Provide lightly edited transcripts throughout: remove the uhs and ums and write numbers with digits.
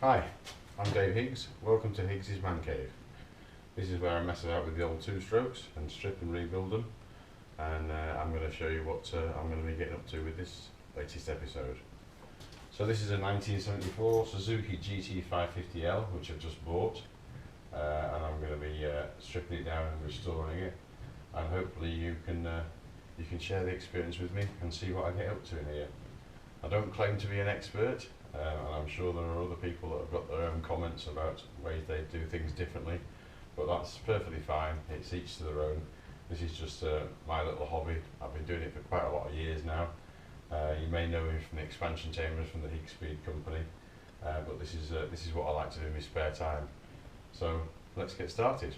Hi, I'm Dave Higgs. Welcome to Higgsy'S Man Cave. This is where I mess about with the old two-strokes and strip and rebuild them, and I'm going to show you what I'm going to be getting up to with this latest episode. So this is a 1974 Suzuki Gt550 which I've just bought, and I'm going to be stripping it down and restoring it, and hopefully you can share the experience with me and see what I get up to in here. I don't claim to be an expert, and I'm sure there are other people that have got their own comments about ways they do things differently, but that's perfectly fine. It's each to their own. This is just my little hobby. I've been doing it for quite a lot of years now. You may know me from the expansion chambers from the Higgsy'S company, but this is what I like to do in my spare time. So let's get started.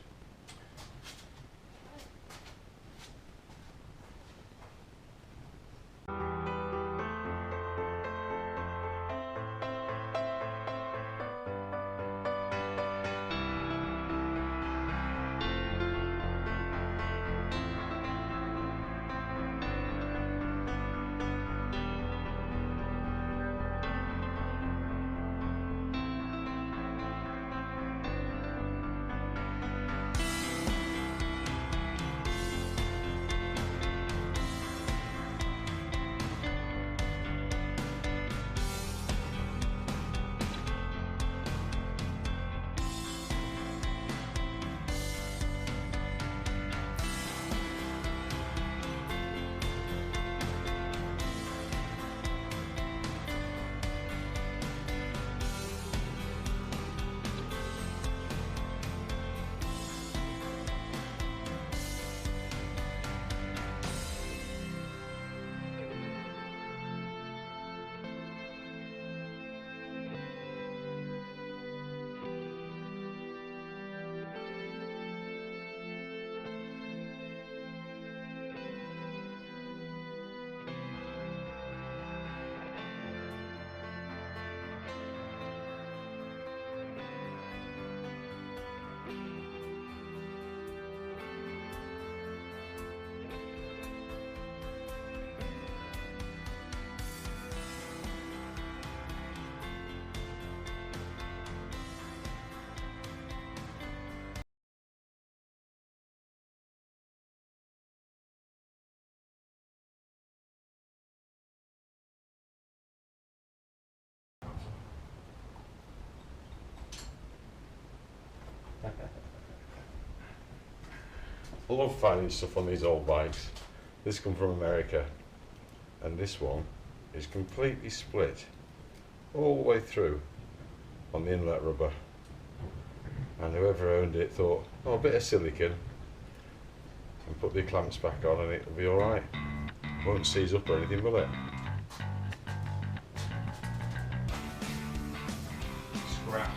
I love finding stuff on these old bikes. This comes from America, and this one is completely split all the way through on the inlet rubber, and whoever owned it thought, oh, a bit of silicone and put the clamps back on and it'll be alright. Won't seize up or anything, will it? Scrap.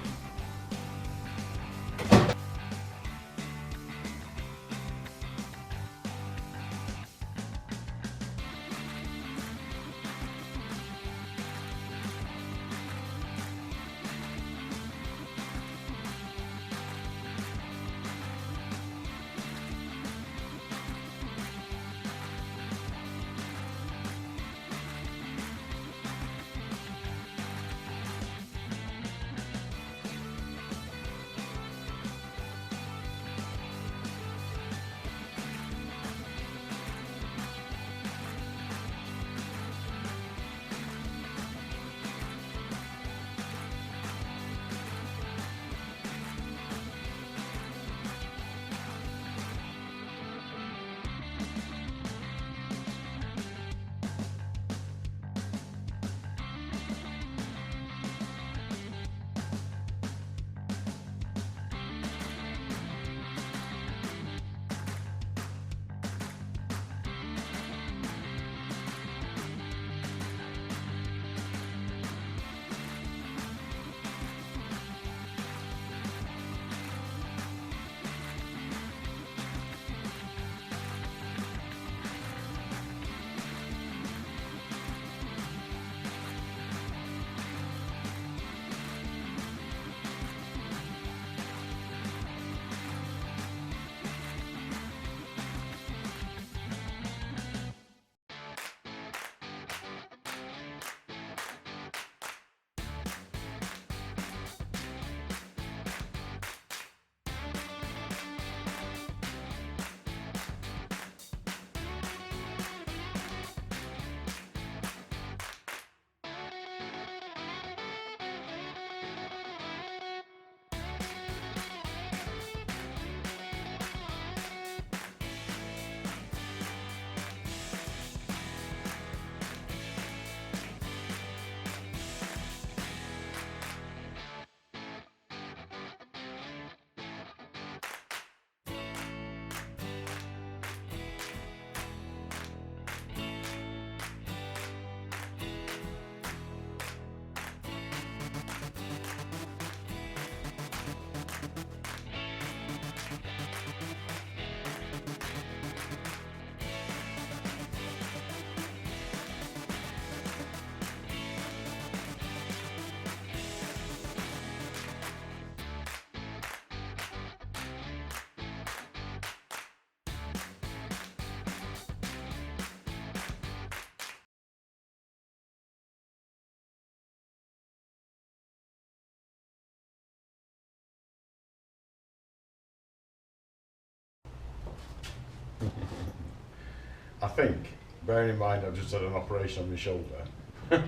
I think, bearing in mind I've just had an operation on my shoulder and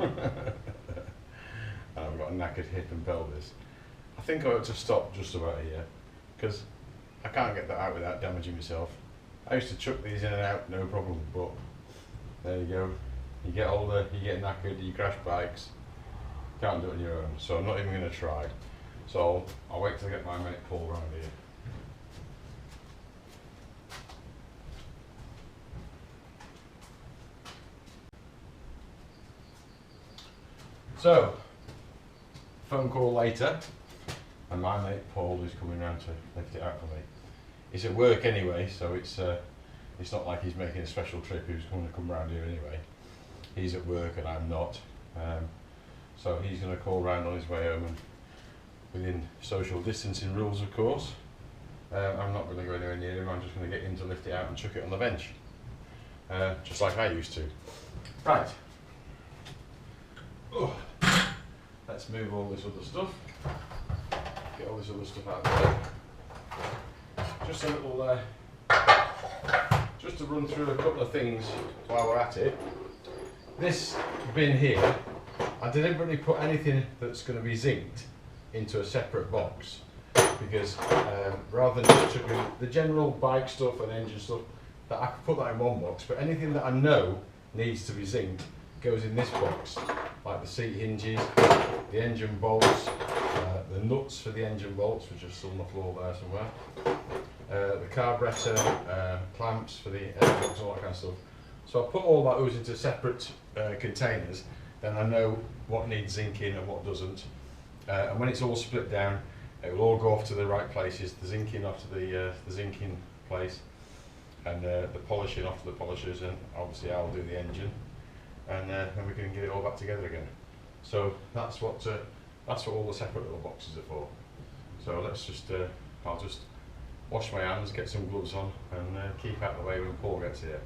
I've got a knackered hip and pelvis, I think I ought to stop just about here, because I can't get that out without damaging myself. I used to chuck these in and out, no problem, but there you go. You get older, you get knackered, you crash bikes, can't do it on your own, so I'm not even going to try. So I'll wait till I get my mate Paul round here. So, phone call later, and my mate Paul is coming round to lift it out for me. He's at work anyway, so it's not like he's making a special trip. He's going to come round here anyway. He's at work and I'm not, so he's going to call round on his way home, and within social distancing rules, of course. I'm not going to go anywhere near him. I'm just going to get him to lift it out and chuck it on the bench, just like I used to. Right. Oh. Let's move all this other stuff. Get all this other stuff out of the way. Just a little, just to run through a couple of things while we're at it. This bin here, I deliberately put anything that's going to be zinced into a separate box, because rather than just chucking the general bike stuff and engine stuff, that I could put that in one box, but anything that I know needs to be zinced goes in this box, like the seat hinges, the engine bolts, the nuts for the engine bolts, which are still on the floor there somewhere, the carburetor, clamps for the airbox, all that kind of stuff. So I put all those into separate containers, then I know what needs zinking and what doesn't. And when it's all split down, it will all go off to the right places, the zinking off to the zinking place, and the polishing off to the polishers, and obviously I'll do the engine, and then we can get it all back together again. So that's what all the separate little boxes are for. So let's just, I'll just wash my hands, get some gloves on, and keep out of the way when Paul gets here.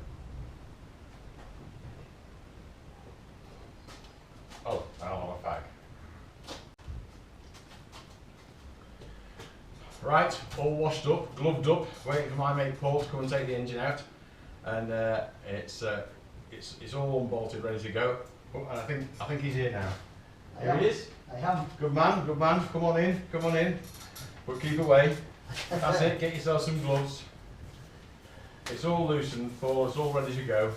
Oh, I don't have a bag. Right, all washed up, gloved up, waiting for my mate Paul to come and take the engine out, and it's all unbolted, ready to go. Oh, and I think he's here now. Here he is. I am. Good man, good man. Come on in, but keep away. That's it. Get yourself some gloves. It's all loosened, Paul. It's all ready to go.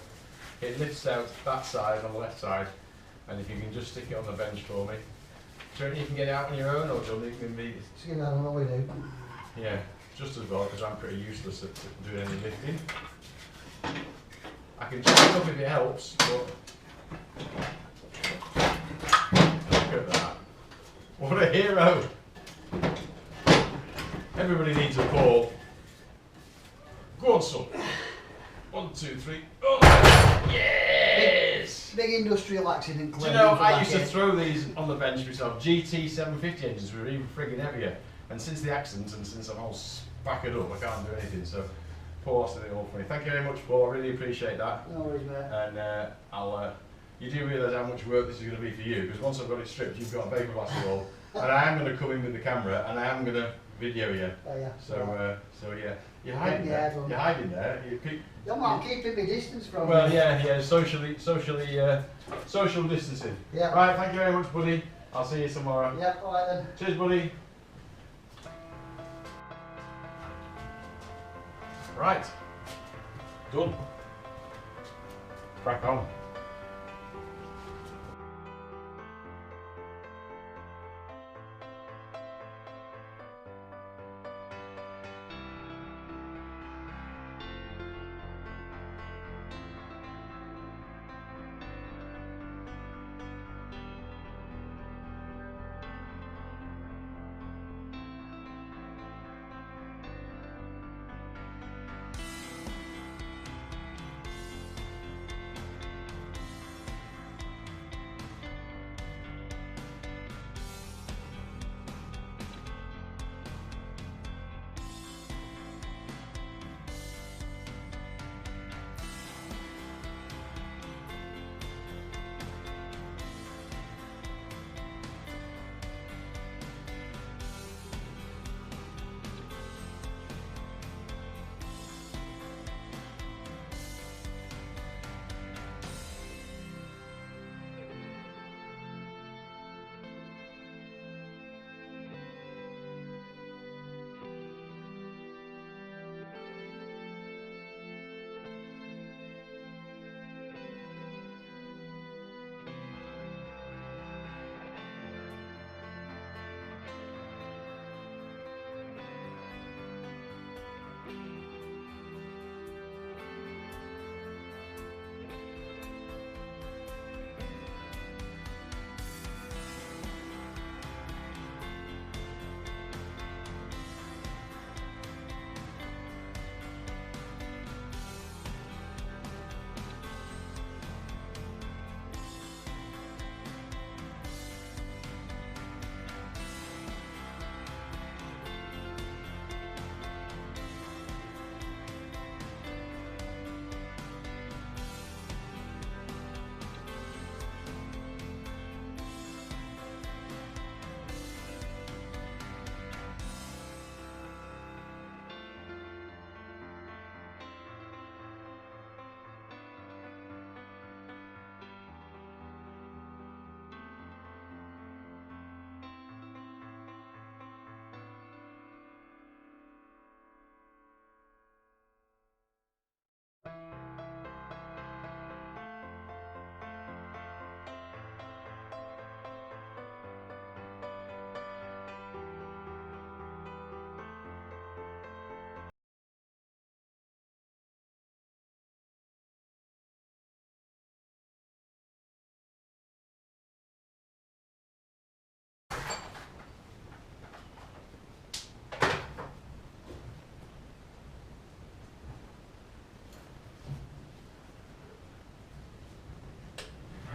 It lifts out that side on the left side, and if you can just stick it on the bench for me. Do you reckon you can get it out on your own, or do you need me? Just get out of the way now. Yeah, just as well, because I'm pretty useless at doing any lifting. I can check it up if it helps, but look at that. What a hero! Everybody needs a Paul. Go on, son. 1, 2, 3. Oh, yes! Big industrial accident. Do you know, I used to throw these on the bench myself. Gt550 engines were even frigging heavier. And since the accident and since I'm all spackered up, I can't do anything. So Paul has to do it all for me. Thank you very much, Paul. I really appreciate that. No worries, mate. And you do realise how much work this is going to be for you, because once I've got it stripped, you've got a vapor glass wall, and I am going to come in with the camera, and I am going to video you. Oh, yeah. So yeah, you're hiding there. You're hiding there. I'm keeping my distance from you. Well, yeah, social distancing. Yeah. Right, thank you very much, buddy. I'll see you tomorrow. Yeah, alright then. Cheers, buddy. Right. Done. Crack on.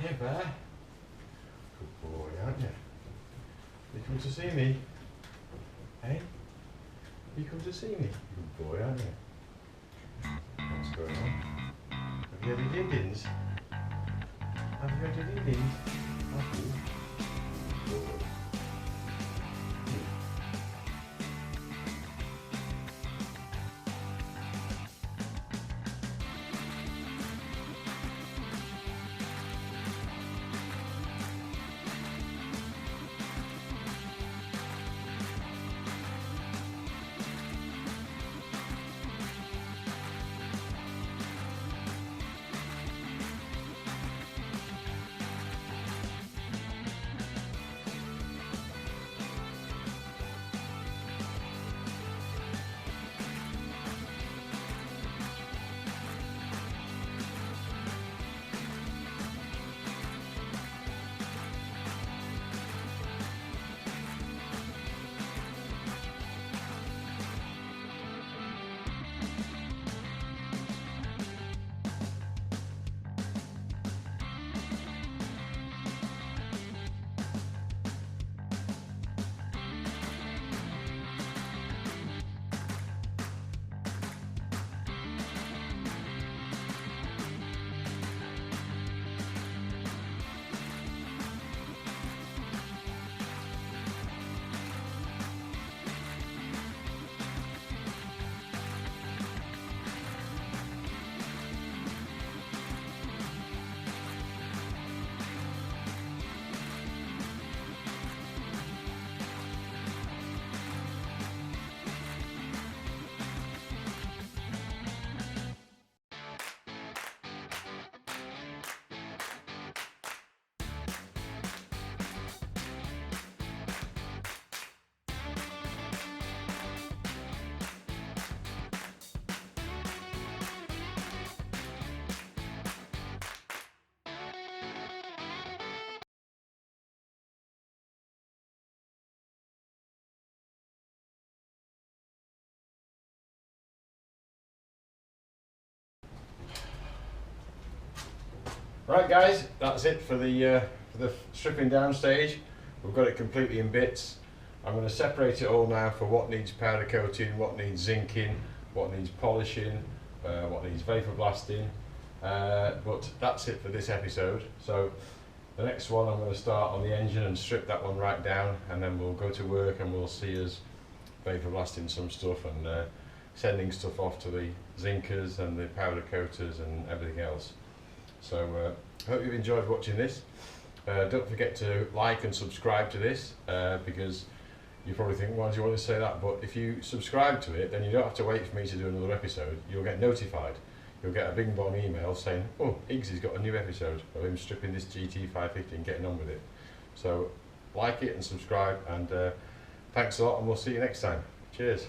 Hey Bear. Good boy, aren't you? You come to see me? Hey? You come to see me? Good boy, aren't you? What's going on? Have you had your din-dins? Have you had your din-dins? Have you? Good boy. Right guys, that's it for the stripping down stage. We've got it completely in bits. I'm going to separate it all now for what needs powder coating, what needs zinking, what needs polishing, what needs vapor blasting. But that's it for this episode. So the next one I'm going to start on the engine and strip that one right down, and then we'll go to work and we'll see us vapor blasting some stuff and sending stuff off to the zinkers and the powder coaters and everything else. So I hope you've enjoyed watching this. Don't forget to like and subscribe to this because you probably think, why do you want to say that? But if you subscribe to it, then you don't have to wait for me to do another episode. You'll get notified. You'll get a bing bong email saying, oh, Higgsy's got a new episode of him stripping this GT550 and getting on with it. So like it and subscribe, and thanks a lot, and we'll see you next time. Cheers.